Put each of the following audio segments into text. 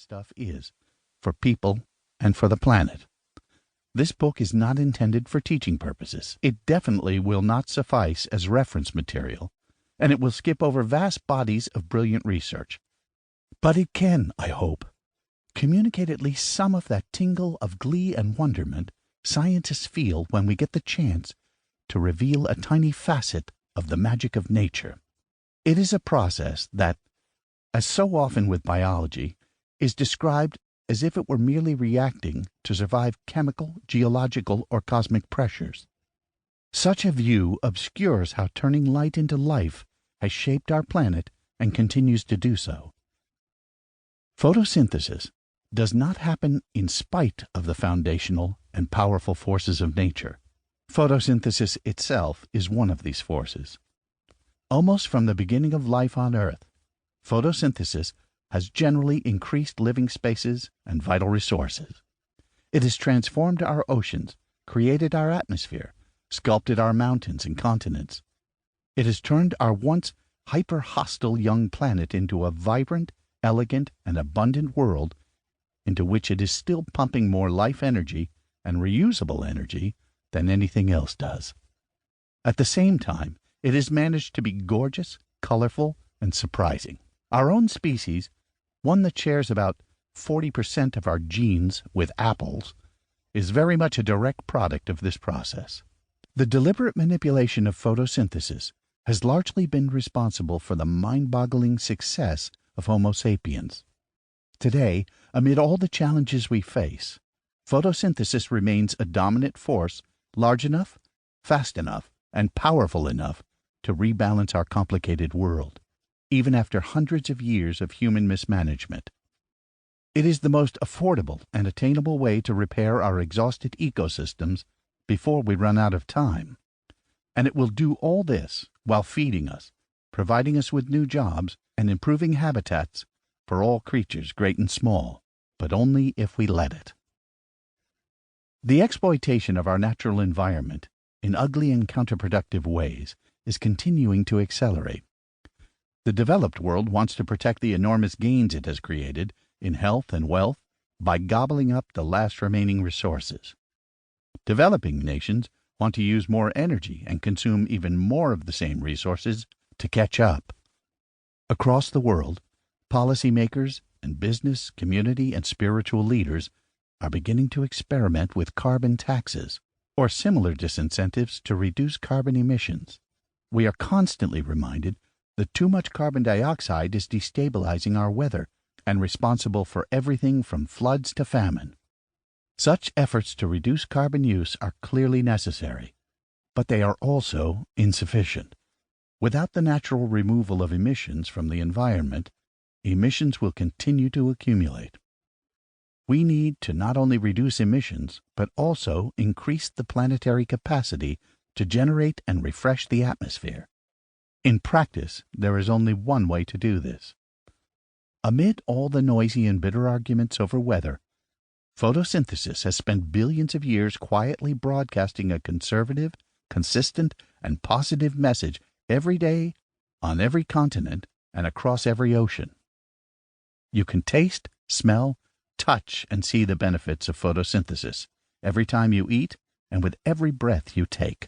stuff is, for people and for the planet. This book is not intended for teaching purposes. It definitely will not suffice as reference material, and it will skip over vast bodies of brilliant research. But it can, I hope, communicate at least some of that tingle of glee and wonderment scientists feel when we get the chance to reveal a tiny facet of the magic of nature. It is a process that, as so often with biology, is described as if it were merely reacting to survive chemical, geological, or cosmic pressures. Such a view obscures how turning light into life has shaped our planet and continues to do so. Photosynthesis does not happen in spite of the foundational and powerful forces of nature. Photosynthesis itself is one of these forces. Almost from the beginning of life on Earth, photosynthesis has generally increased living spaces and vital resources. It has transformed our oceans, created our atmosphere, sculpted our mountains and continents. It has turned our once hyper-hostile young planet into a vibrant, elegant, and abundant world into which it is still pumping more life energy and reusable energy than anything else does. At the same time, it has managed to be gorgeous, colorful, and surprising. Our own species, one that shares about 40% of our genes with apples, is very much a direct product of this process. The deliberate manipulation of photosynthesis has largely been responsible for the mind-boggling success of Homo sapiens. Today, amid all the challenges we face, photosynthesis remains a dominant force large enough, fast enough, and powerful enough to rebalance our complicated world, even after hundreds of years of human mismanagement. It is the most affordable and attainable way to repair our exhausted ecosystems before we run out of time. And it will do all this while feeding us, providing us with new jobs, and improving habitats for all creatures great and small, but only if we let it. The exploitation of our natural environment in ugly and counterproductive ways is continuing to accelerate. The developed world wants to protect the enormous gains it has created in health and wealth by gobbling up the last remaining resources. Developing nations want to use more energy and consume even more of the same resources to catch up. Across the world, policymakers and business, community, and spiritual leaders are beginning to experiment with carbon taxes or similar disincentives to reduce carbon emissions. We are constantly reminded that too much carbon dioxide is destabilizing our weather and responsible for everything from floods to famine. Such efforts to reduce carbon use are clearly necessary, but they are also insufficient. Without the natural removal of emissions from the environment, emissions will continue to accumulate. We need to not only reduce emissions, but also increase the planetary capacity to generate and refresh the atmosphere. In practice, there is only one way to do this. Amid all the noisy and bitter arguments over weather, photosynthesis has spent billions of years quietly broadcasting a conservative, consistent, and positive message every day, on every continent, and across every ocean. You can taste, smell, touch, and see the benefits of photosynthesis every time you eat and with every breath you take.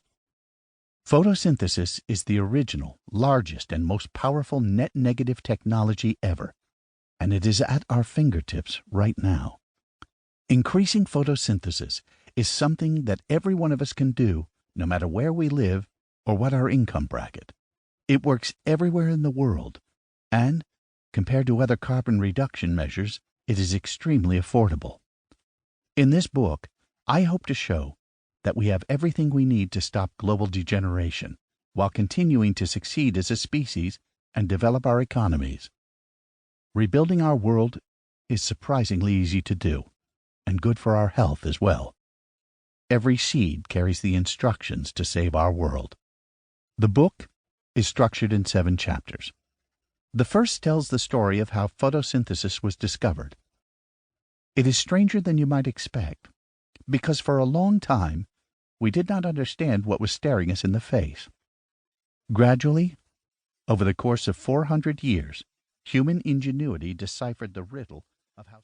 Photosynthesis is the original, largest, and most powerful net negative technology ever, and it is at our fingertips right now. Increasing photosynthesis is something that every one of us can do, no matter where we live or what our income bracket. It works everywhere in the world, and, compared to other carbon reduction measures, it is extremely affordable. In this book, I hope to show that we have everything we need to stop global degeneration, while continuing to succeed as a species and develop our economies. Rebuilding our world is surprisingly easy to do, and good for our health as well. Every seed carries the instructions to save our world. The book is structured in 7 chapters. The first tells the story of how photosynthesis was discovered. It is stranger than you might expect, because for a long time we did not understand what was staring us in the face. Gradually, over the course of 400 years, human ingenuity deciphered the riddle of how